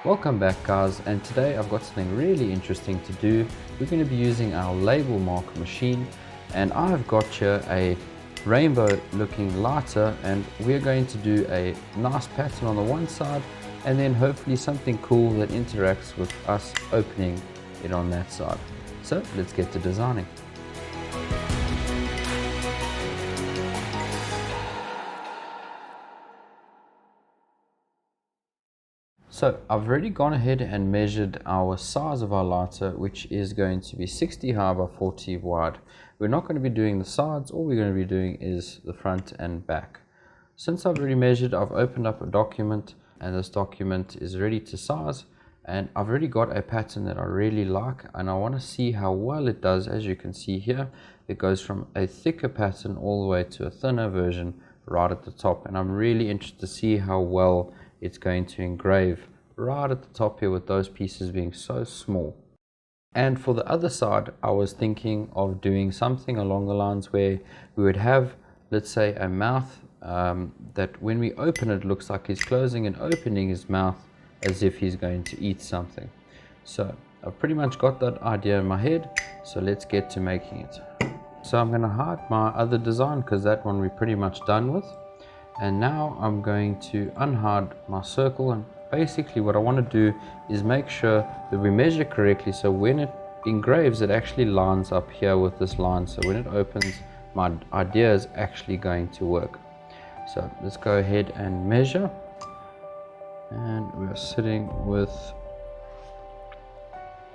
Welcome back guys, and today I've got something really interesting to do. We're going to be using our LabelMark machine, and I've got here a rainbow looking lighter, and we're going to do a nice pattern on the one side and then hopefully something cool that interacts with us opening it on that side. So let's get to designing. So I've already gone ahead and measured our size of our lighter, which is going to be 60 high by 40 wide. We're not going to be doing the sides, all we're going to be doing is the front and back. Since I've already measured, I've opened up a document, and this document is ready to size, and I've already got a pattern that I really like, and I want to see how well it does. As you can see here, it goes from a thicker pattern all the way to a thinner version right at the top, and I'm really interested to see how well it's going to engrave right at the top here with those pieces being so small. And for the other side, I was thinking of doing something along the lines where we would have, let's say, a mouth that when we open it looks like he's closing and opening his mouth as if he's going to eat something. So I've pretty much got that idea in my head, so let's get to making it. So I'm going to hide my other design because that one we're pretty much done with. And now I'm going to unhide my circle, and basically what I want to do is make sure that we measure correctly, so when it engraves it actually lines up here with this line, so when it opens my idea is actually going to work. So let's go ahead and measure, and we're sitting with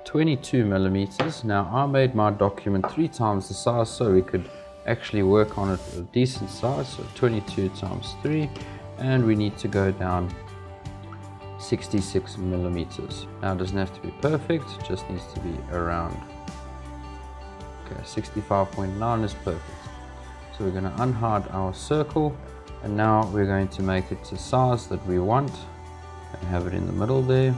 22 millimeters. Now I made my document 3 times the size so we could actually work on it at a decent size, so 22 times 3, and we need to go down 66 millimeters. Now it doesn't have to be perfect, it just needs to be around. Okay, 65.9 is perfect. So we're going to unhide our circle, and now we're going to make it to size that we want and have it in the middle there.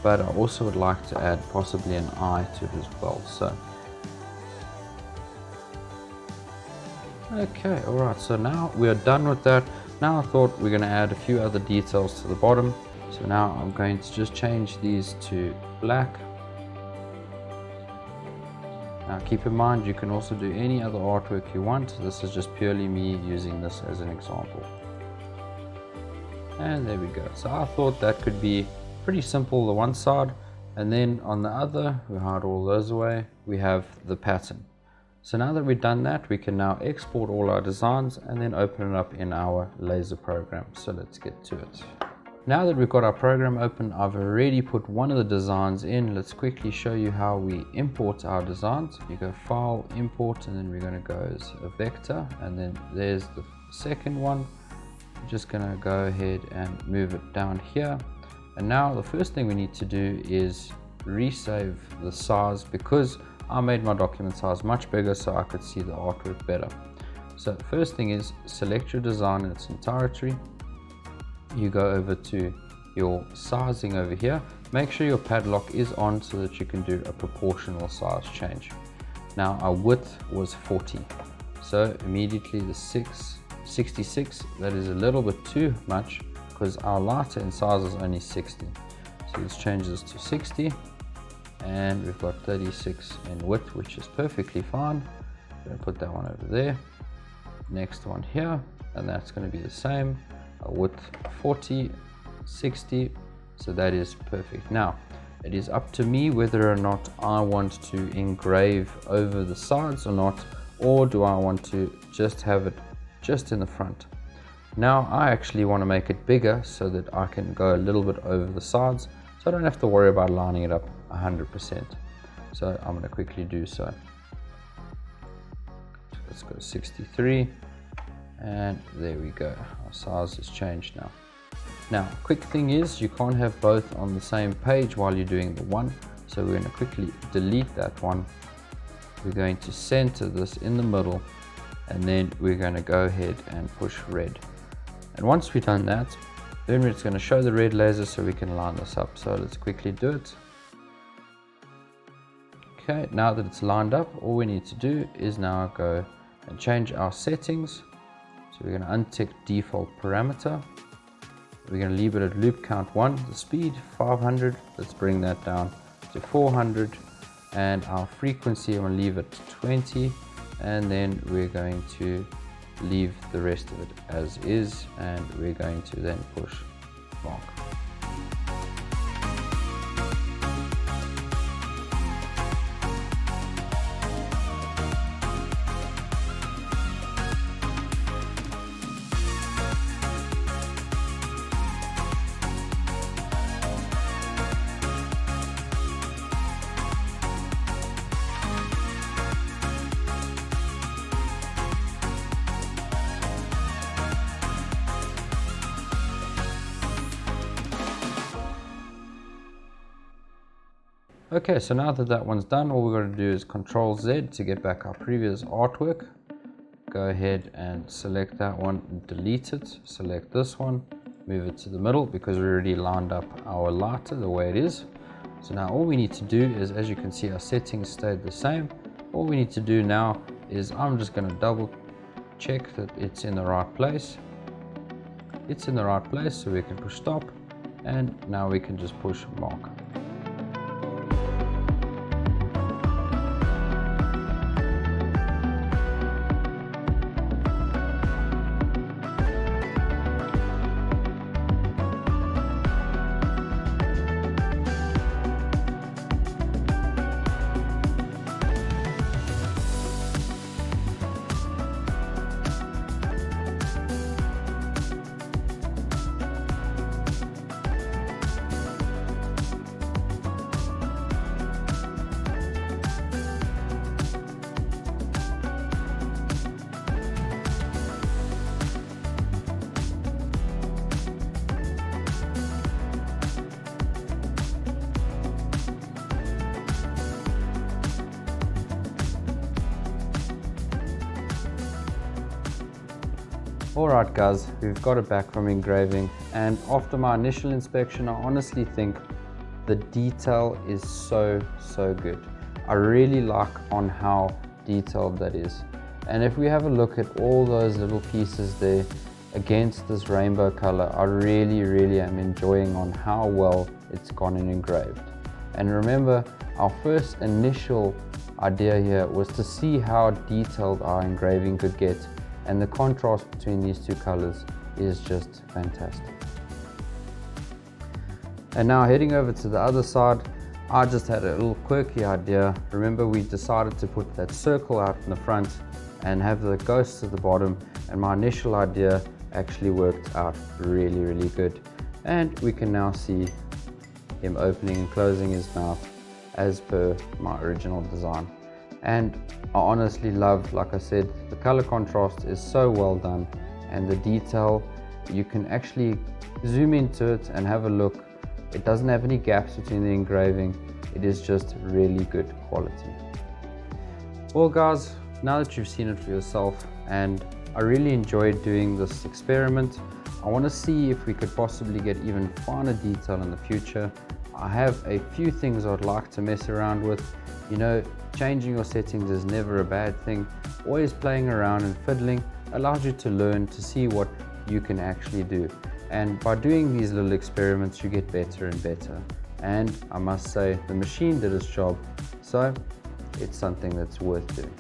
But I also would like to add possibly an eye to it as well. So okay, alright, so now we are done with that. Now I thought we're going to add a few other details to the bottom. So now I'm going to just change these to black. Now keep in mind you can also do any other artwork you want. This is just purely me using this as an example. And there we go. So I thought that could be pretty simple, the one side, and then on the other, we hide all those away, we have the pattern. So now that we've done that, we can now export all our designs and then open it up in our laser program. So let's get to it. Now that we've got our program open, I've already put one of the designs in. Let's quickly show you how we import our designs. You go File, Import, and then we're going to go as a vector, and then there's the second one. I'm just going to go ahead and move it down here. And now the first thing we need to do is resave the size, because I made my document size much bigger so I could see the artwork better. So the first thing is select your design in its entirety. You go over to your sizing over here. Make sure your padlock is on so that you can do a proportional size change. Now our width was 40. So immediately the 66, that is a little bit too much because our lighter in size is only 60. So let's change this to 60. And we've got 36 in width, which is perfectly fine. I'm going to put that one over there. Next one here, and that's going to be the same. Width 40, 60, so that is perfect. Now it is up to me whether or not I want to engrave over the sides or not, or do I want to just have it just in the front. Now I actually want to make it bigger so that I can go a little bit over the sides, so I don't have to worry about lining it up 100%. So I'm going to quickly do so. Let's go 63, and there we go. Our size has changed now. Now, quick thing is you can't have both on the same page while you're doing the one. So we're going to quickly delete that one. We're going to center this in the middle, and then we're going to go ahead and push red. And once we've done that, then it's going to show the red laser so we can line this up. So let's quickly do it. Okay, now that it's lined up, all we need to do is now go and change our settings. So we're going to untick default parameter, we're going to leave it at loop count 1, the speed 500, let's bring that down to 400, and our frequency I'm going to leave it 20, and then we're going to leave the rest of it as is, and we're going to then push mark. Okay, so now that that one's done, all we're going to do is Control Z to get back our previous artwork. Go ahead and select that one, delete it, select this one, move it to the middle because we already lined up our lighter the way it is. So now all we need to do is, as you can see, our settings stayed the same. All we need to do now is I'm just going to double check that it's in the right place. It's in the right place, so we can push stop, and now we can just push mark. Alright guys, we've got it back from engraving, and after my initial inspection I honestly think the detail is so good. I really like on how detailed that is. And if we have a look at all those little pieces there against this rainbow color, I really am enjoying on how well it's gone and engraved. And remember, our first initial idea here was to see how detailed our engraving could get, and the contrast between these two colors is just fantastic. And now heading over to the other side, I just had a little quirky idea. Remember, we decided to put that circle out in the front and have the ghosts at the bottom, and my initial idea actually worked out really good. And we can now see him opening and closing his mouth as per my original design. And I honestly love, like I said, the color contrast is so well done, and the detail, you can actually zoom into it and have a look. It doesn't have any gaps between the engraving. It is just really good quality. Well guys, now that you've seen it for yourself, and I really enjoyed doing this experiment, I want to see if we could possibly get even finer detail in the future. I have a few things I'd like to mess around with. You know, changing your settings is never a bad thing. Always playing around and fiddling allows you to learn, to see what you can actually do. And by doing these little experiments, you get better and better. And I must say, the machine did its job, so it's something that's worth doing.